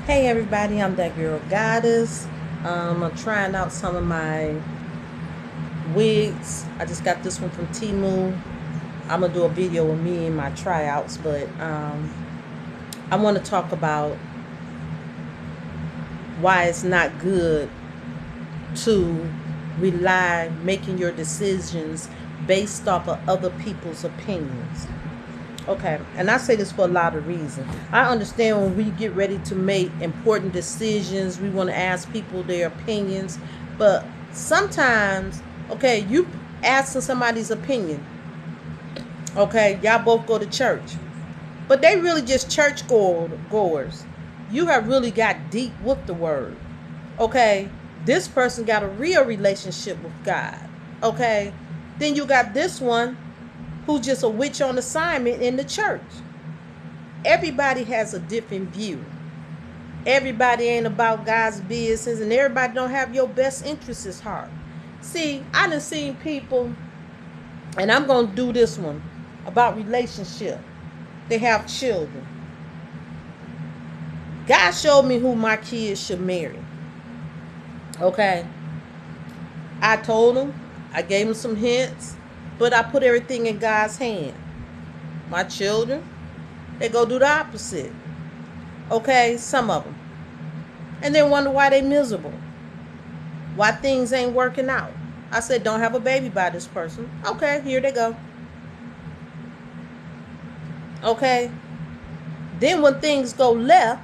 Hey everybody, I'm that girl Goddess. I'm trying out some of my wigs. I just got this one from Temu. I'm gonna do a video with me and my tryouts, but I want to talk about why it's not good to rely making your decisions based off of other people's opinions. Okay, and I say this for a lot of reasons. I understand when we get ready to make important decisions, we want to ask people their opinions, but sometimes, okay, you asking somebody's opinion, okay, y'all both go to church, but they really just goers. You have really got deep with the word, okay? This person got a real relationship with God, okay? Then you got this one who's just a witch on assignment in the church. Everybody has a different view. Everybody ain't about God's business, and everybody don't have your best interests at heart. See, I done seen people, and I'm gonna do this one about relationship. They have children. God showed me who my kids should marry. Okay, I told them, I gave them some hints, but I put everything in God's hand. My children, they go do the opposite. Okay, some of them. And then wonder why they miserable. Why things ain't working out. I said, don't have a baby by this person. Okay, here they go. Okay. Then when things go left,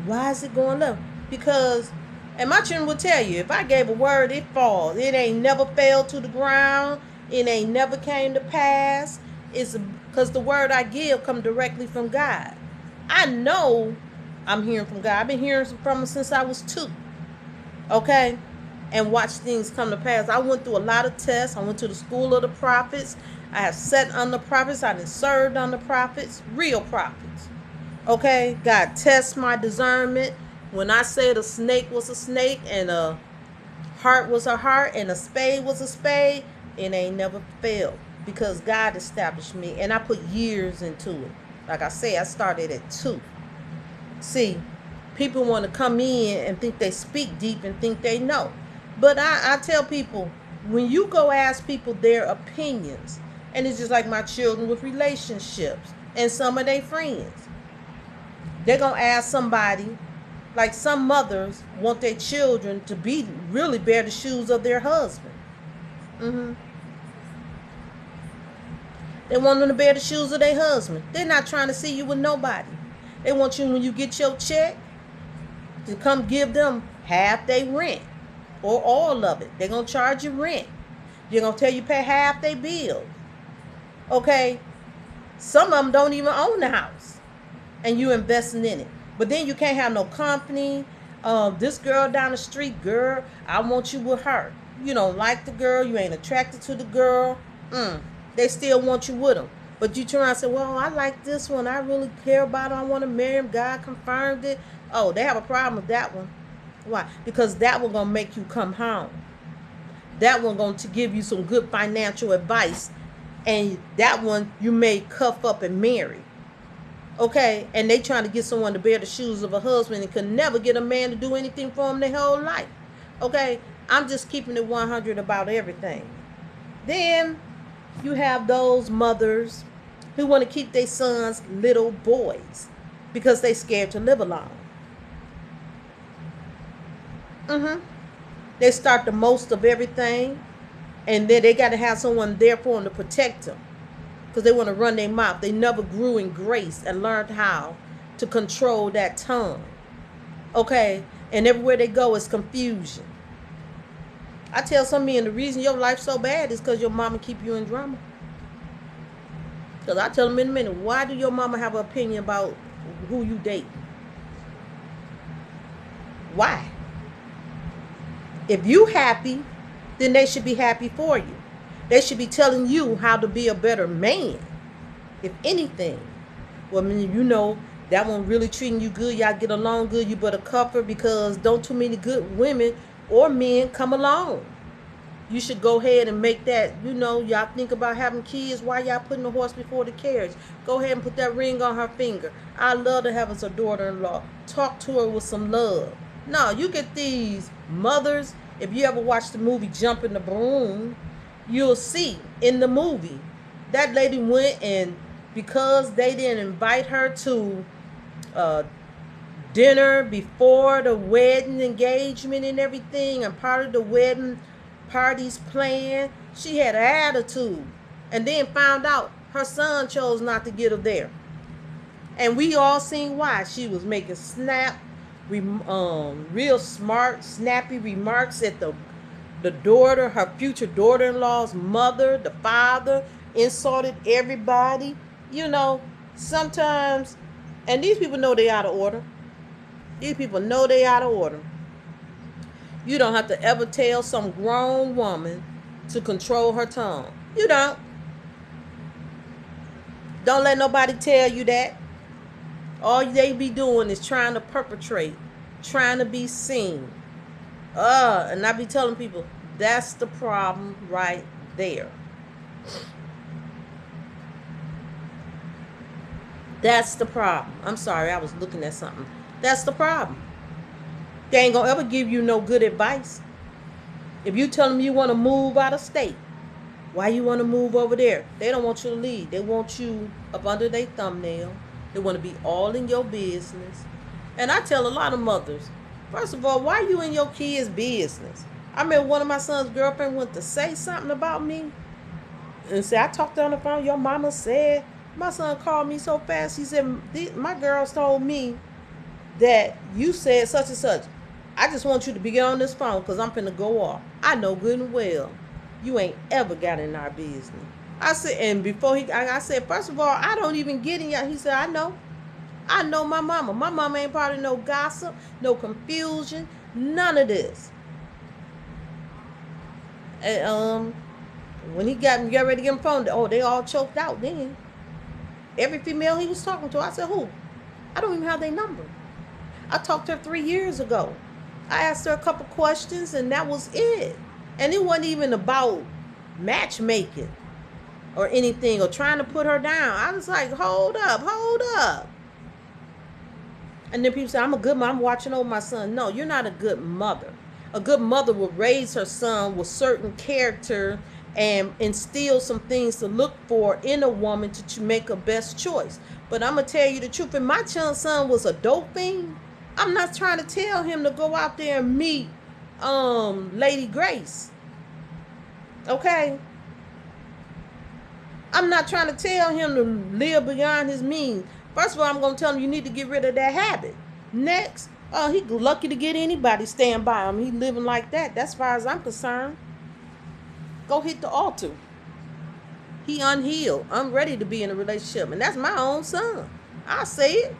why is it going left? Because, and my children will tell you, if I gave a word, it falls. It ain't never fell to the ground. It ain't never came to pass. It's because the word I give come directly from God. I know I'm hearing from God. I've been hearing from him since I was 2. Okay? And watch things come to pass. I went through a lot of tests. I went to the school of the prophets. I have sat under prophets. I have served under prophets, real prophets. Okay? God tests my discernment. When I said a snake was a snake and a heart was a heart and a spade was a spade, it ain't never failed because God established me and I put years into it. Like I say, I started at 2. See, people want to come in and think they speak deep and think they know. But I tell people, when you go ask people their opinions, and it's just like my children with relationships and some of their friends, they're going to ask somebody, like some mothers want their children to be really bear the shoes of their husband. Mm-hmm. They want them to bear the shoes of their husband. They're not trying to see you with nobody. They want you, when you get your check, to come give them half their rent or all of it. They're going to charge you rent. They're going to tell you pay half their bill. Okay? Some of them don't even own the house. And you investing in it. But then you can't have no company. This girl down the street, girl, I want you with her. You don't like the girl. You ain't attracted to the girl. They still want you with them. But you turn around and say, well, I like this one. I really care about him. I want to marry him. God confirmed it. Oh, they have a problem with that one. Why? Because that one going to make you come home. That one going to give you some good financial advice. And that one you may cuff up and marry. Okay? And they trying to get someone to bear the shoes of a husband and can never get a man to do anything for them their whole life. Okay? I'm just keeping it 100 about everything. Then you have those mothers who want to keep their sons little boys because they scared to live alone. They start the most of everything, and then they got to have someone there for them to protect them because they want to run their mouth. They never grew in grace and learned how to control that tongue. Okay? And everywhere they go is confusion. I tell some men the reason your life's so bad is because your mama keep you in drama. Because I tell them in a minute, why do your mama have an opinion about who you date? Why? If you happy, then they should be happy for you. They should be telling you how to be a better man. If anything. Well, I mean, you know, that one really treating you good. Y'all get along good. You better cover because don't too many good women or men come along. You should go ahead and make that, y'all think about having kids. Why y'all putting the horse before the carriage? Go ahead and put that ring on her finger. I love to have as a daughter-in-law. Talk to her with some love. No, you get these mothers. If you ever watch the movie Jump in the Broom, you'll see in the movie that lady went, and because they didn't invite her to dinner before the wedding engagement and everything, and part of the wedding party's plan, she had an attitude, and then found out her son chose not to get her there. And we all seen why. She was making real smart, snappy remarks at the daughter, her future daughter-in-law's mother, the father, insulted everybody. Sometimes, and these people know they out of order. These people know they out of order. You don't have to ever tell some grown woman to control her tongue. You don't. Don't let nobody tell you that. All they be doing is trying to perpetrate, trying to be seen. And I be telling people, that's the problem right there. That's the problem. I'm sorry, I was looking at something. That's the problem. They ain't gonna ever give you no good advice. If you tell them you want to move out of state, why you want to move over there? They don't want you to leave. They want you up under their thumbnail. They want to be all in your business. And I tell a lot of mothers, first of all, why you in your kids' business? I remember one of my son's girlfriend went to say something about me and say, I talked to her on the phone. Your mama said. My son called me so fast. He said, my girls told me that you said such and such. I just want you to be on this phone because I'm finna go off. I know good and well you ain't ever got in our business. I said, and before I said, first of all, I don't even get in y'all. He said, I know my mama. My mama ain't part of no gossip, no confusion, none of this. And when he got ready to get him phone, they all choked out then. Every female he was talking to, I said, who? I don't even have their number. I talked to her 3 years ago. I asked her a couple questions, and that was it. And it wasn't even about matchmaking or anything or trying to put her down. I was like, hold up. And then people say, I'm a good mom, I'm watching over my son. No, you're not a good mother. A good mother will raise her son with certain character and instill some things to look for in a woman to make a best choice. But I'm going to tell you the truth. If my son was a dope fiend, I'm not trying to tell him to go out there and meet Lady Grace. Okay? I'm not trying to tell him to live beyond his means. First of all, I'm going to tell him you need to get rid of that habit. Next, he's lucky to get anybody stand by him. He living like that. That's as far as I'm concerned. Go hit the altar. He unhealed. I'm ready to be in a relationship. And that's my own son. I say it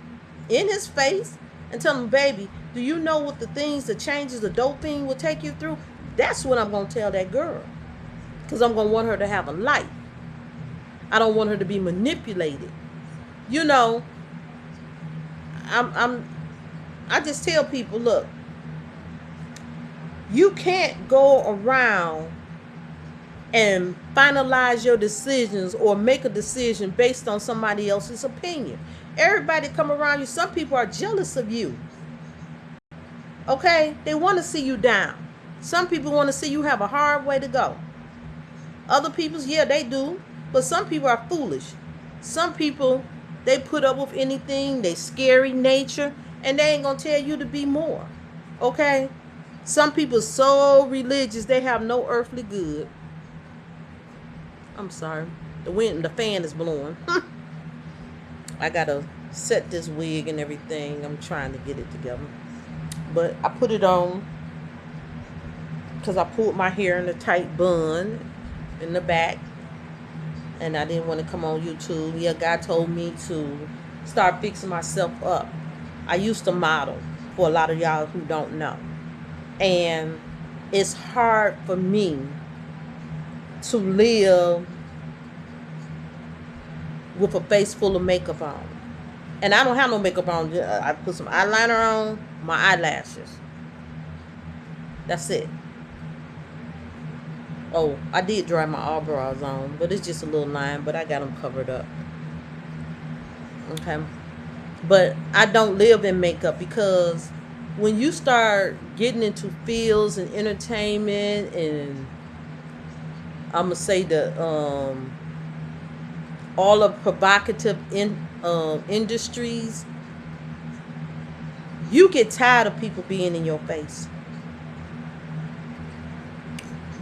in his face and tell him, baby, do you know what the things, the changes the dope thing will take you through? That's what I'm going to tell that girl. Because I'm going to want her to have a life. I don't want her to be manipulated. I just tell people, look, you can't go around and finalize your decisions or make a decision based on somebody else's opinion. Everybody come around you, some people are jealous of you. Okay? They want to see you down. Some people want to see you have a hard way to go. Other people's, yeah, they do. But some people are foolish. Some people, they put up with anything. They scary nature. And they ain't going to tell you to be more. Okay? Some people so religious, they have no earthly good. I'm sorry. The fan is blowing. I got to set this wig and everything. I'm trying to get it together. But I put it on because I pulled my hair in a tight bun in the back. And I didn't want to come on YouTube. Yeah, God told me to start fixing myself up. I used to model, for a lot of y'all who don't know. And it's hard for me to live with a face full of makeup on. And I don't have no makeup on. I put some eyeliner on, my eyelashes. That's it. Oh, I did dry my eyebrows on, but it's just a little line, but I got them covered up. Okay. But I don't live in makeup because when you start getting into fields and entertainment and I'm gonna say the all of provocative industries, you get tired of people being in your face.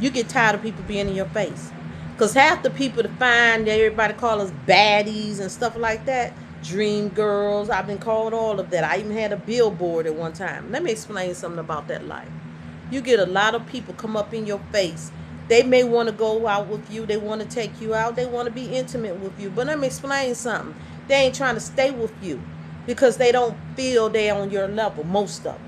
You get tired of people being in your face. Because half the people to find that everybody call us baddies and stuff like that, dream girls, I've been called all of that. I even had a billboard at one time. Let me explain something about that life. You get a lot of people come up in your face. They may want to go out with you. They want to take you out. They want to be intimate with you. But let me explain something. They ain't trying to stay with you because they don't feel they on your level, most of them.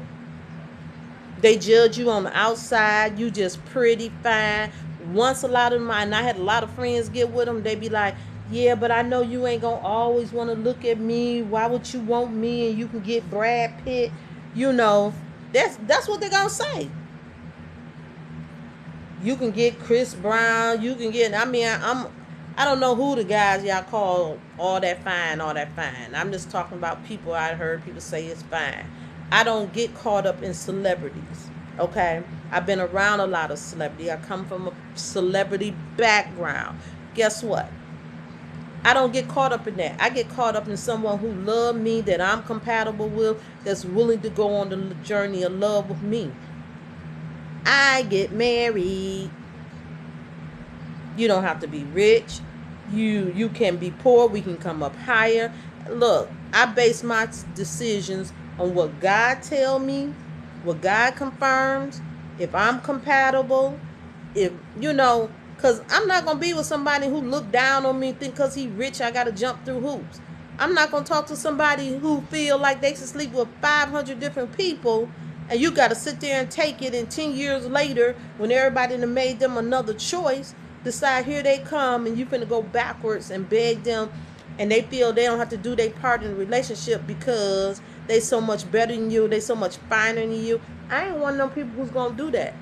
They judge you on the outside. You just pretty fine. Once a lot of mine, I had a lot of friends get with them. They be like, yeah, but I know you ain't gonna always want to look at me. Why would you want me? And you can get Brad Pitt. You know, that's what they're gonna say. You can get Chris Brown. You can get. I mean, I don't know who the guys y'all call all that fine, all that fine. I'm just talking about people I heard people say it's fine. I don't get caught up in celebrities. Okay, I've been around a lot of celebrity. I come from a celebrity background. Guess what? I don't get caught up in that. I get caught up in someone who love me, that I'm compatible with, that's willing to go on the journey of love with me. I get married. You don't have to be rich. You can be poor. We can come up higher. Look, I base my decisions on what God tell me, what God confirms, if I'm compatible, if because I'm not gonna be with somebody who look down on me, think because he rich I gotta jump through hoops. I'm not gonna talk to somebody who feel like they should sleep with 500 different people, and you gotta sit there and take it. And 10 years later, when everybody done made them another choice, decide here they come, and you finna go backwards and beg them, and they feel they don't have to do their part in the relationship because they so much better than you, they so much finer than you. I ain't one of them people who's gonna do that.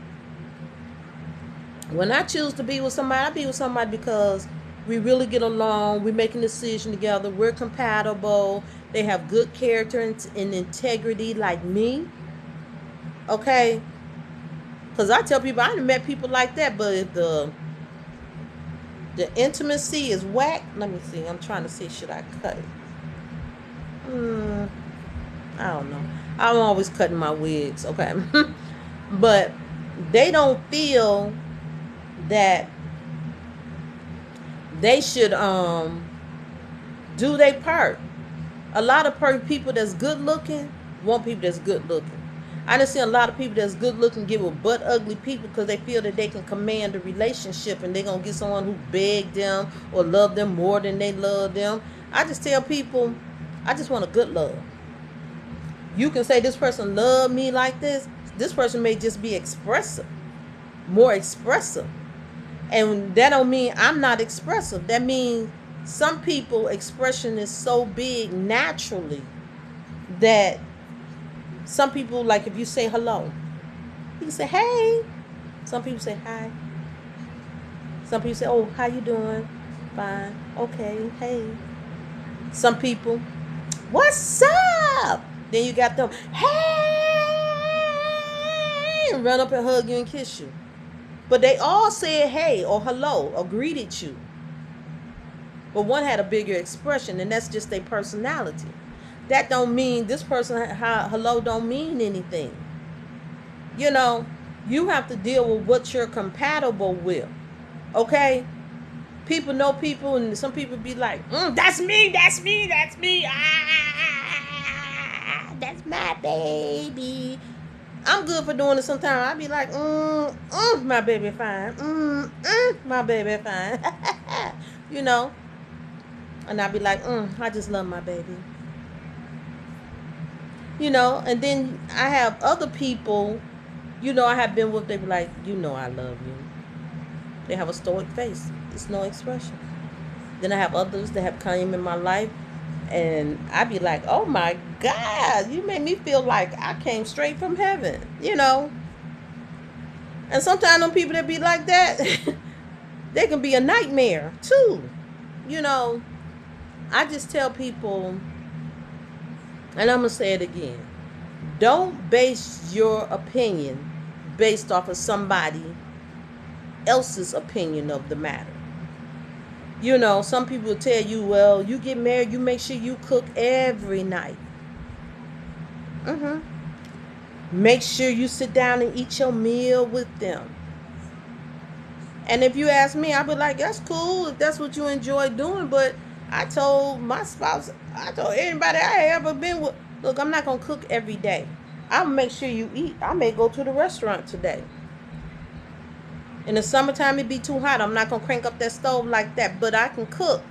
When I choose to be with somebody, I be with somebody because we really get along. We're making a decision together. We're compatible. They have good character and integrity like me. Okay? Because I tell people, I done met people like that, but if the intimacy is whack. Let me see. I'm trying to see, should I cut it? I don't know. I'm always cutting my wigs, okay? But they don't feel that they should do their part. A lot of people that's good looking want people that's good looking. I done seen a lot of people that's good looking get with butt ugly people because they feel that they can command a relationship and they gonna get someone who beg them or love them more than they love them. I just tell people, I just want a good love. You can say this person love me like this. This person may just be expressive, more expressive. And that don't mean I'm not expressive. That means some people expression is so big naturally that some people, like if you say hello, you can say hey. Some people say hi. Some people say, oh, how you doing? Fine. Okay. Hey. Some people, what's up? Then you got them, hey, and run up and hug you and kiss you. But they all said hey or hello or greeted you. But one had a bigger expression, and that's just their personality. That don't mean this person hello don't mean anything. You know, you have to deal with what you're compatible with. Okay? People know people, and some people be like, that's me, that's me, that's me. That's my baby. I'm good for doing it sometimes. I be like, my baby fine. My baby fine. You know? And I be like, I just love my baby. You know? And then I have other people, I have been with, they be like, I love you. They have a stoic face. It's no expression. Then I have others that have come in my life, and I be like, oh my God, you made me feel like I came straight from heaven, And sometimes them people that be like that, they can be a nightmare too. You know, I just tell people, and I'm going to say it again, don't base your opinion based off of somebody else's opinion of the matter. You know, some people will tell you, well, you get married, you make sure you cook every night. Make sure you sit down and eat your meal with them. And if you ask me, I'll be like, that's cool if that's what you enjoy doing. But I told my spouse, I told anybody I ever been with, look, I'm not going to cook every day. I'll make sure you eat. I may go to the restaurant today. In the summertime, it be too hot. I'm not going to crank up that stove like that. But I can cook.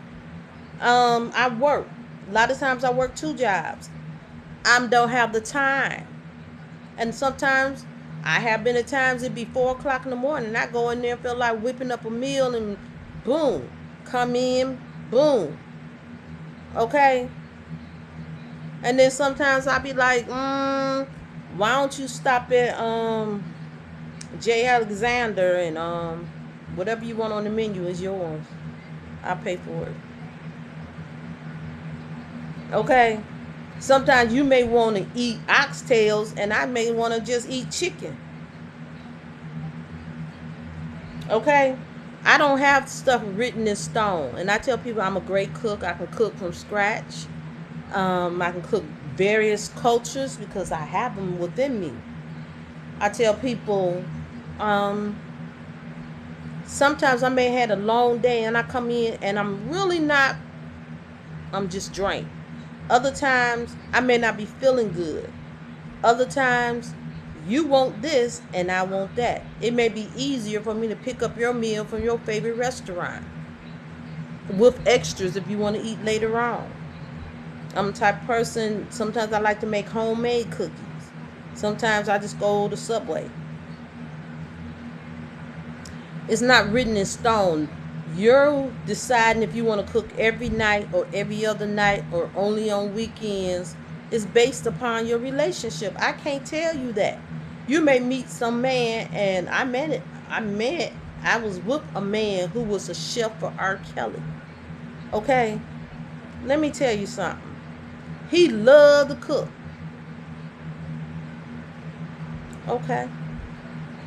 I work. A lot of times I work 2 jobs. I don't have the time. And sometimes I have been at times it be 4 o'clock in the morning. I go in there and feel like whipping up a meal and boom, come in, boom. Okay? And then sometimes I be like, why don't you stop at J. Alexander and whatever you want on the menu is yours. I'll pay for it. Okay? Sometimes you may want to eat oxtails and I may want to just eat chicken. Okay? I don't have stuff written in stone. And I tell people I'm a great cook. I can cook from scratch. I can cook various cultures because I have them within me. I tell people sometimes I may have had a long day and I come in and I'm really not, I'm just drained. Other times I may not be feeling good. Other times you want this and I want that. It may be easier for me to pick up your meal from your favorite restaurant with extras if you want to eat later on. I'm the type of person, sometimes I like to make homemade cookies. Sometimes I just go to Subway. It's not written in stone. You're deciding if you want to cook every night or every other night or only on weekends. It's based upon your relationship. I can't tell you that. You may meet some man, and I was with a man who was a chef for R. Kelly. Okay? Let me tell you something. He loved to cook. Okay?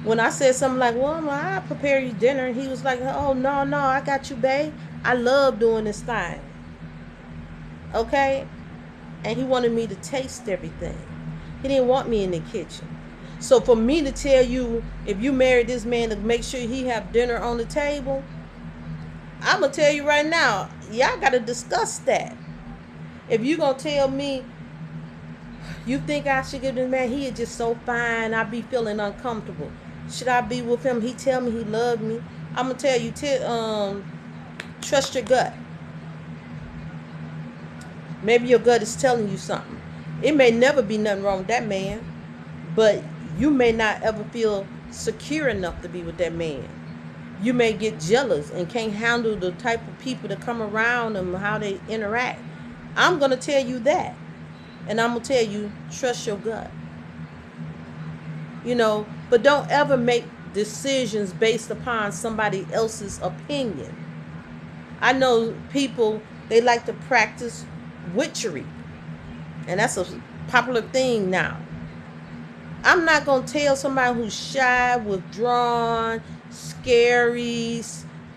When I said something like, well, I'll prepare you dinner, and he was like, oh, no, I got you, babe. I love doing this thing. Okay? And he wanted me to taste everything. He didn't want me in the kitchen. So for me to tell you, if you married this man, to make sure he have dinner on the table, I'm going to tell you right now, y'all got to discuss that. If you going to tell me, you think I should give this man, he is just so fine, I be feeling uncomfortable. Should I be with him? He tell me he loved me. I'm going to tell you, trust your gut. Maybe your gut is telling you something. It may never be nothing wrong with that man, but you may not ever feel secure enough to be with that man. You may get jealous and can't handle the type of people that come around and how they interact. I'm going to tell you that. And I'm going to tell you, trust your gut. You know, but don't ever make decisions based upon somebody else's opinion. I know people, they like to practice witchery. And that's a popular thing now. I'm not going to tell somebody who's shy, withdrawn, scary,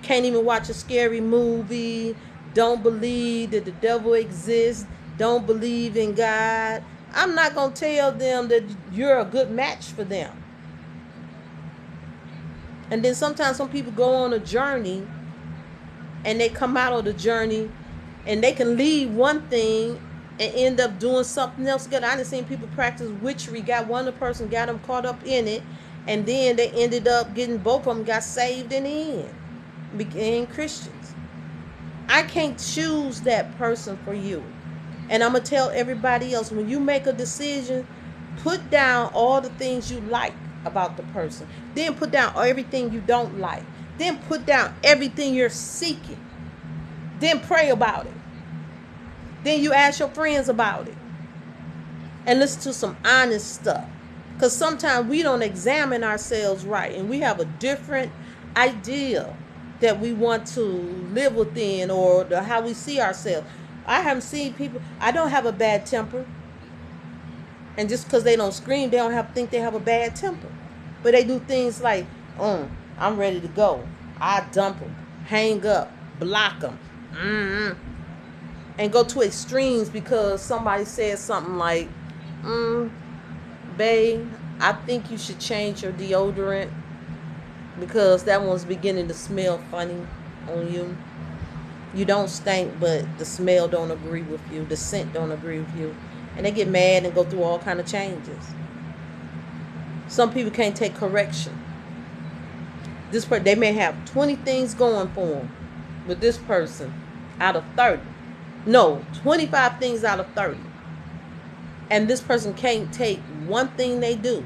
can't even watch a scary movie, don't believe that the devil exists, don't believe in God. I'm not going to tell them that you're a good match for them. And then sometimes some people go on a journey and they come out of the journey and they can leave one thing and end up doing something else good. I done seen people practice witchery, got person got them caught up in it, and then they ended up getting, both of them got saved in the end, became Christians. I can't choose that person for you. And I'm going to tell everybody else, when you make a decision, put down all the things you like about the person. Then put down everything you don't like. Then put down everything you're seeking. Then pray about it. Then you ask your friends about it. And listen to some honest stuff. Because sometimes we don't examine ourselves right, and we have a different idea that we want to live within, or how we see ourselves. I haven't seen people, I don't have a bad temper. And just because they don't scream, they don't have to think they have a bad temper. But they do things like, I'm ready to go. I dump them, hang up, block them, and go to extremes because somebody says something like, babe, I think you should change your deodorant because that one's beginning to smell funny on you. You don't stink, but the smell don't agree with you. The scent don't agree with you. And they get mad and go through all kind of changes. Some people can't take correction. They may have 20 things going for them with this person out of 30. No, 25 things out of 30. And this person can't take one thing they do.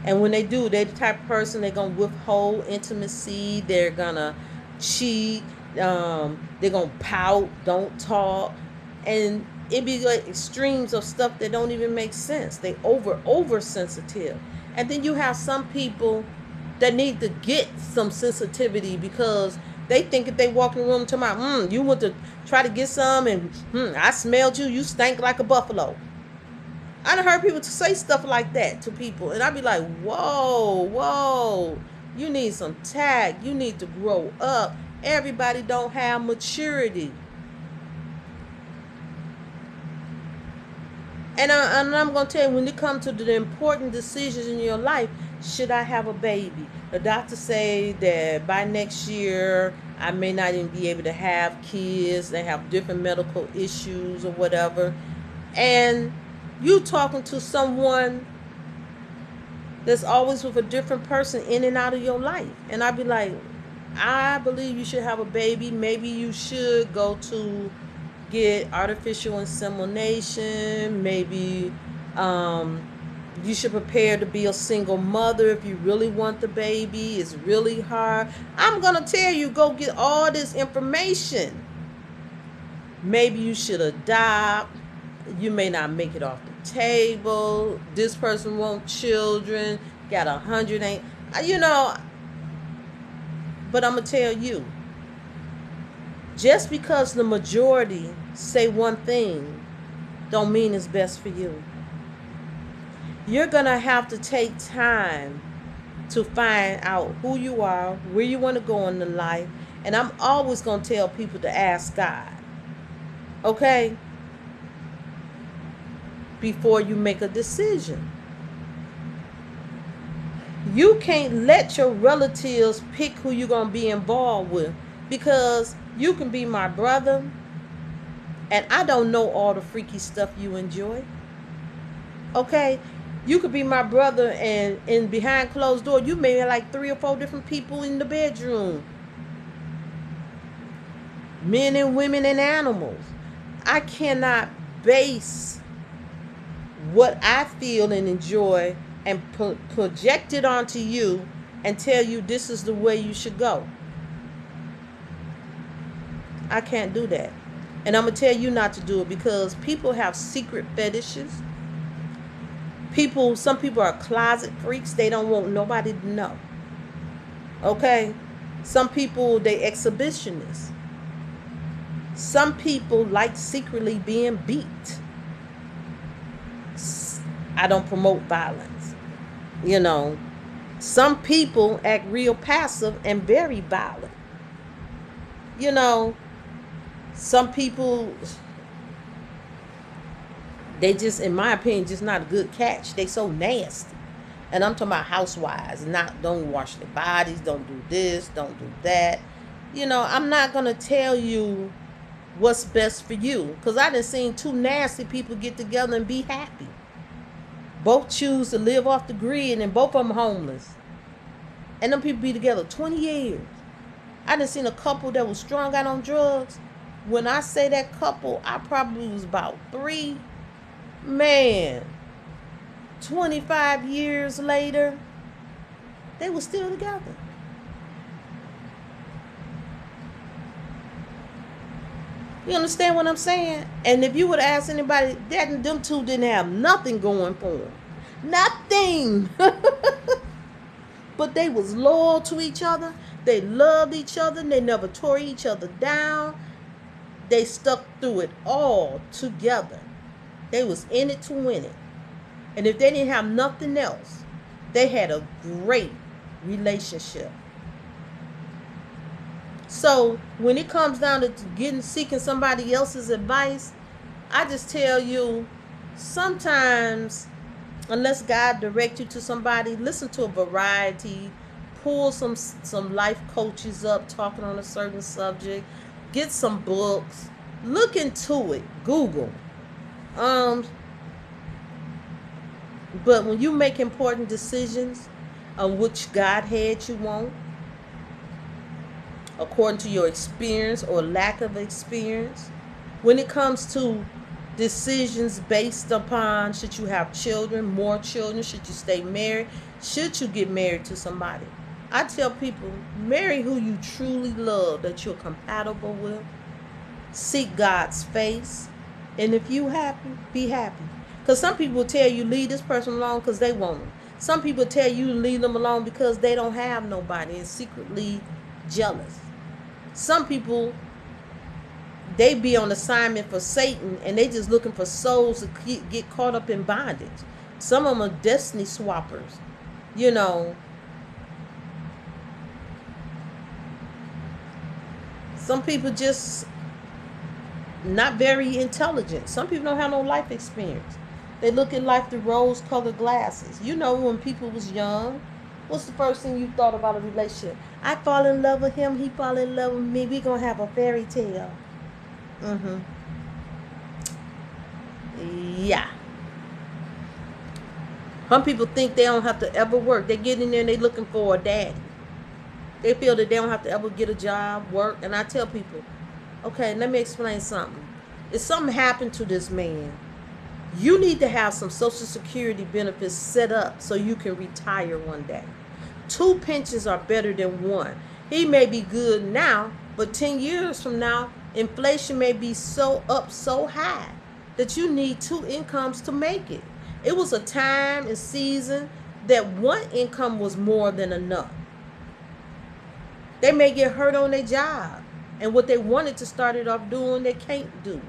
And when they do, they're the type of person, they're going to withhold intimacy. They're going to cheat. They're going to pout, don't talk. And it be like extremes of stuff that don't even make sense. They oversensitive. And then you have some people that need to get some sensitivity because they think if they walk in the room to you want to try to get some, and I smelled you, you stank like a buffalo. I done heard people to say stuff like that to people, and I be like, whoa, you need some tact. You need to grow up. Everybody don't have maturity. And I'm going to tell you, when it comes to the important decisions in your life, should I have a baby? The doctor say that by next year, I may not even be able to have kids. They have different medical issues or whatever. And you talking to someone that's always with a different person in and out of your life. And I'd be like, I believe you should have a baby. Maybe you should go to get artificial insemination. Maybe you should prepare to be a single mother if you really want the baby. It's really hard. I'm going to tell you, go get all this information. Maybe you should adopt. You may not make it off the table. This person wants children. Got 100 ain't, but I'm going to tell you, just because the majority say one thing don't mean it's best for you. You're going to have to take time to find out who you are, where you want to go in the life. And I'm always going to tell people to ask God. Okay? Before you make a decision. You can't let your relatives pick who you're going to be involved with, because you can be my brother and I don't know all the freaky stuff you enjoy. Okay? You could be my brother and in behind closed door, you may have like 3 or 4 different people in the bedroom. Men and women and animals. I cannot base what I feel and enjoy and project it onto you and tell you this is the way you should go. I can't do that. And I'm going to tell you not to do it, because people have secret fetishes. Some people are closet freaks. They don't want nobody to know. Okay? Some people, they exhibitionists. Some people like secretly being beat. I don't promote violence. Some people act real passive and very violent. Some people, they just, in my opinion, just not a good catch. They so nasty. And I'm talking about housewives. Don't wash their bodies. Don't do this. Don't do that. I'm not going to tell you what's best for you, because I done seen 2 nasty people get together and be happy. Both choose to live off the grid, and both of them homeless. And them people be together 20 years. I done seen a couple that was strung out on drugs. When I say that couple, I probably was about 3. Man, 25 years later, they were still together. You understand what I'm saying? And if you would ask anybody, them 2 didn't have nothing going for them. Nothing. But they was loyal to each other. They loved each other. They never tore each other down. They stuck through it all together. They was in it to win it. And if they didn't have nothing else, they had a great relationship. So when it comes down to seeking somebody else's advice, I just tell you, sometimes, unless God direct you to somebody, listen to a variety, pull some life coaches up talking on a certain subject, get some books, look into it, Google. But when you make important decisions on which God had you on, according to your experience or lack of experience, when it comes to decisions based upon should you have children, more children, should you stay married, should you get married to somebody, I tell people, marry who you truly love, that you're compatible with. Seek God's face. And if you happy, be happy. Because some people tell you leave this person alone because they want them. Some people tell you leave them alone because they don't have nobody and secretly jealous. Some people, they be on assignment for Satan and they just looking for souls to get caught up in bondage. Some of them are destiny swappers. You know, some people just not very intelligent. Some people don't have no life experience. They look at life through rose-colored glasses. You know, when people was young, what's the first thing you thought about a relationship? I fall in love with him, he fall in love with me, we gonna have a fairy tale. Yeah. Some people think they don't have to ever work. They get in there and they looking for a daddy. They feel that they don't have to ever get a job, work. And I tell people, okay, let me explain something. If something happened to this man, you need to have some Social Security benefits set up so you can retire one day. 2 pensions are better than 1. He may be good now, but 10 years from now, inflation may be so high that you need 2 incomes to make it. It was a time and season that 1 income was more than enough. They may get hurt on their job, and what they wanted to start it off doing, they can't do.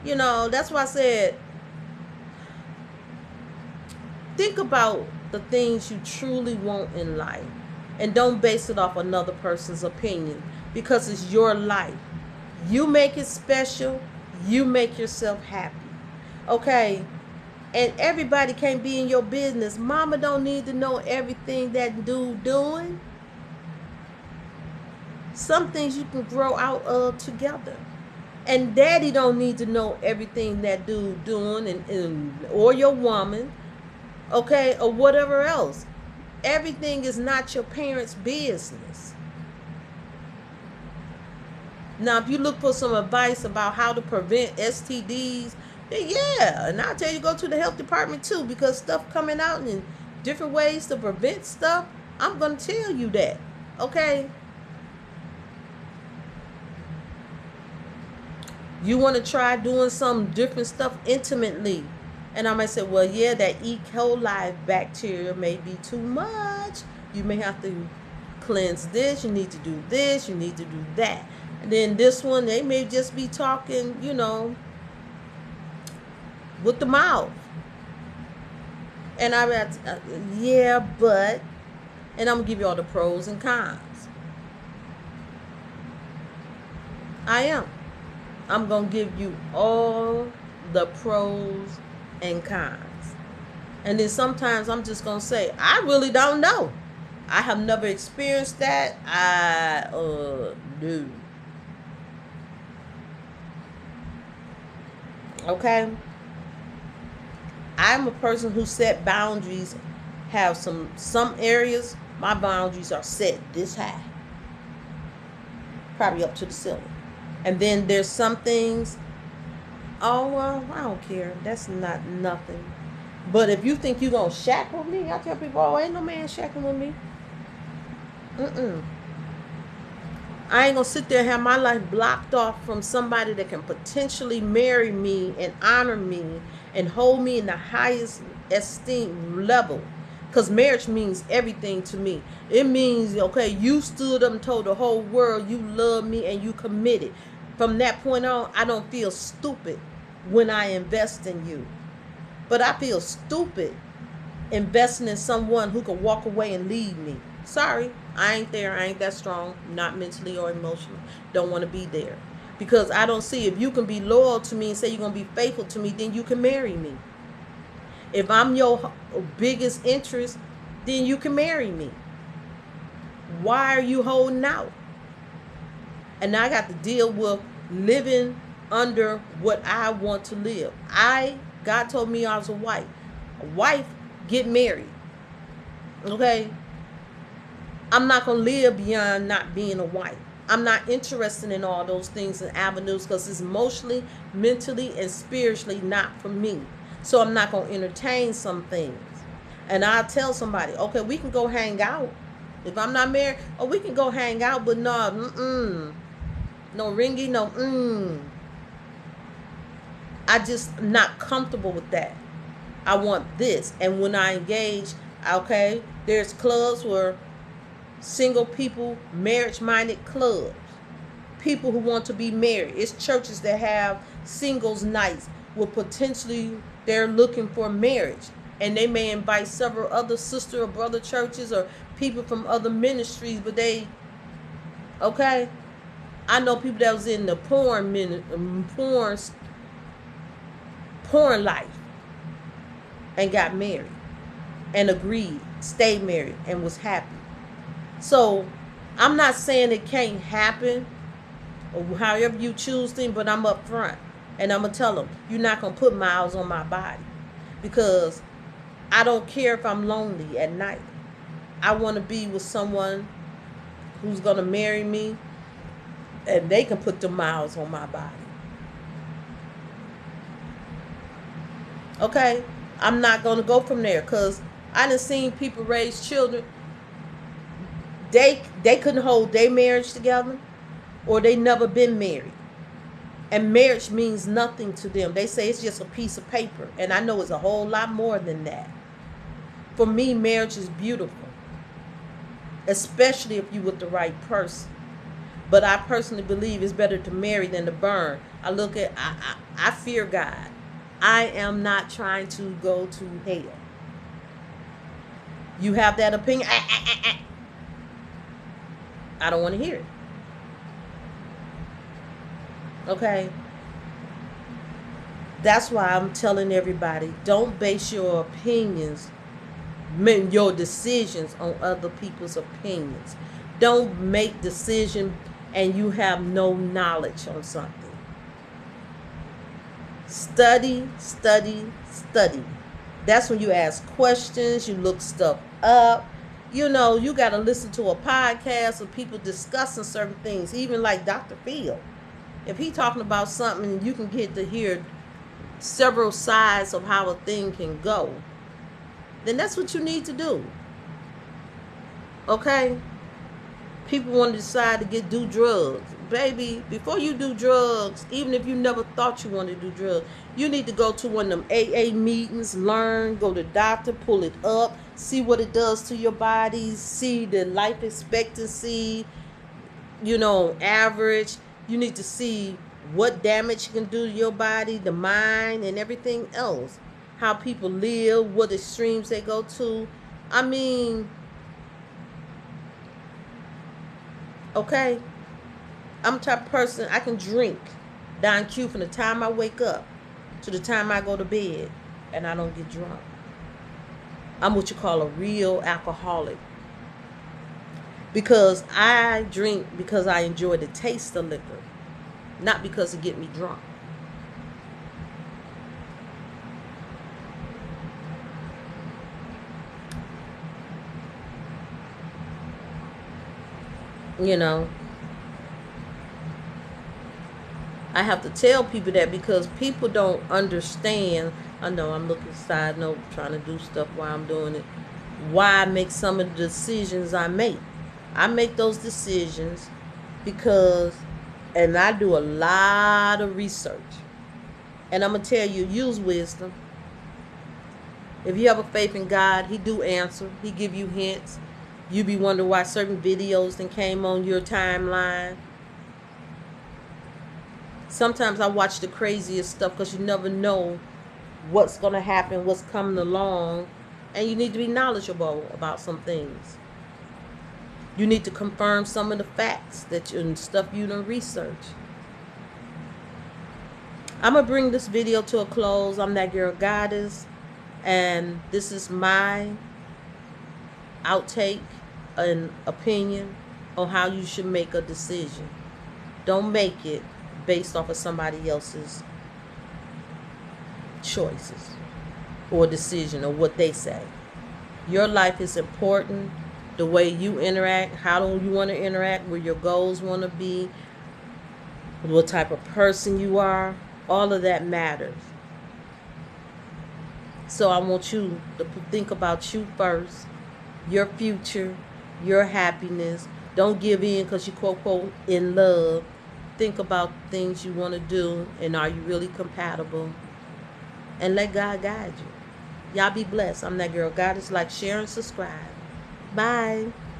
You know, that's why I said, think about the things you truly want in life and don't base it off another person's opinion, because it's your life. You make it special. You make yourself happy. Okay? And everybody can't be in your business. Mama don't need to know everything that dude doing. Some things you can grow out of together. And daddy don't need to know everything that dude doing, and or your woman, okay, or whatever else. Everything is not your parents' business. Now, if you look for some advice about how to prevent STDs, then yeah, and I'll tell you, go to the health department too, because stuff coming out in different ways to prevent stuff. I'm going to tell you that, okay? You want to try doing some different stuff intimately. And I might say, well, yeah, that E. coli bacteria may be too much. You may have to cleanse this. You need to do this. You need to do that. And then this one, they may just be talking, you know, with the mouth. And yeah, but, and I'm going to give you all the pros and cons. I am. I'm going to give you all the pros and cons. And then sometimes I'm just going to say, I really don't know. I have never experienced that. No. Okay? I'm a person who set boundaries. Have some areas, my boundaries are set this high. Probably up to the ceiling. And then there's some things, oh, well, I don't care. That's not nothing. But if you think you're going to shackle me, I tell people, oh, ain't no man shackling me. I ain't going to sit there and have my life blocked off from somebody that can potentially marry me and honor me and hold me in the highest esteem level. Because marriage means everything to me. It means, okay, you stood up and told the whole world you love me and you committed. From that point on, I don't feel stupid when I invest in you. But I feel stupid investing in someone who could walk away and leave me. Sorry, I ain't there. I ain't that strong, not mentally or emotionally. Don't want to be there. Because I don't see, if you can be loyal to me and say you're going to be faithful to me, then you can marry me. If I'm your biggest interest, then you can marry me. Why are you holding out? And I got to deal with living under what I want to live. God told me I was a wife. A wife, get married. Okay? I'm not going to live beyond not being a wife. I'm not interested in all those things and avenues because it's emotionally, mentally, and spiritually not for me. So I'm not going to entertain some things. And I'll tell somebody, okay, we can go hang out. If I'm not married, oh, we can go hang out, but no, no ringy, no, I just not comfortable with that. I want this. And when I engage, okay, there's clubs where single people, marriage-minded clubs, people who want to be married. It's churches that have singles nights where potentially they're looking for marriage, and they may invite several other sister or brother churches or people from other ministries. But okay, I know people that was in the porn life and got married and agreed, stayed married, and was happy. So I'm not saying it can't happen or however you choose things, but I'm up front and I'm going to tell them, you're not going to put miles on my body, because I don't care if I'm lonely at night. I want to be with someone who's going to marry me and they can put the miles on my body. Okay? I'm not going to go from there, because I done seen people raise children. They couldn't hold their marriage together, or they never been married. And marriage means nothing to them. They say it's just a piece of paper. And I know it's a whole lot more than that. For me, marriage is beautiful, especially if you're with the right person. But I personally believe it's better to marry than to burn. I fear God. I am not trying to go to hell. You have that opinion? I don't want to hear it. Okay? That's why I'm telling everybody, don't base your opinions, your decisions on other people's opinions. Don't make decisions and you have no knowledge on something. Study, study, study. That's when you ask questions, you look stuff up. You know, you got to listen to a podcast of people discussing certain things, even like Dr. Phil. If he talking about something, you can get to hear several sides of how a thing can go. Then that's what you need to do. Okay? People want to decide to do drugs. Baby, before you do drugs, even if you never thought you wanted to do drugs, you need to go to one of them AA meetings, learn, go to the doctor, pull it up, see what it does to your body, see the life expectancy, average. You need to see what damage you can do to your body, the mind, and everything else. How people live, what extremes they go to. I mean, okay, I'm the type of person, I can drink Don Q from the time I wake up to the time I go to bed, and I don't get drunk. I'm what you call a real alcoholic. Because I drink because I enjoy the taste of liquor, not because it get me drunk. I have to tell people that because people don't understand. I know I'm looking side note, trying to do stuff while I'm doing it. Why I make some of the decisions I make. I make those decisions because, and I do a lot of research. And I'm going to tell you, use wisdom. If you have a faith in God, He do answer. He give you hints. You be wondering why certain videos then came on your timeline. Sometimes I watch the craziest stuff because you never know what's going to happen, what's coming along, and you need to be knowledgeable about some things. You need to confirm some of the facts and stuff you done research. I'm going to bring this video to a close. I'm that girl Goddess, and this is my outtake and opinion on how you should make a decision. Don't make it based off of somebody else's choices or decision or what they say. Your life is important. The way you interact, how do you want to interact, where your goals want to be, what type of person you are, all of that matters. So I want you to think about you first, your future, your happiness. Don't give in because you quote in love. Think about things you want to do and are you really compatible, and let God guide you. Y'all be blessed. I'm that girl Goddess. Like, share, and subscribe. Bye.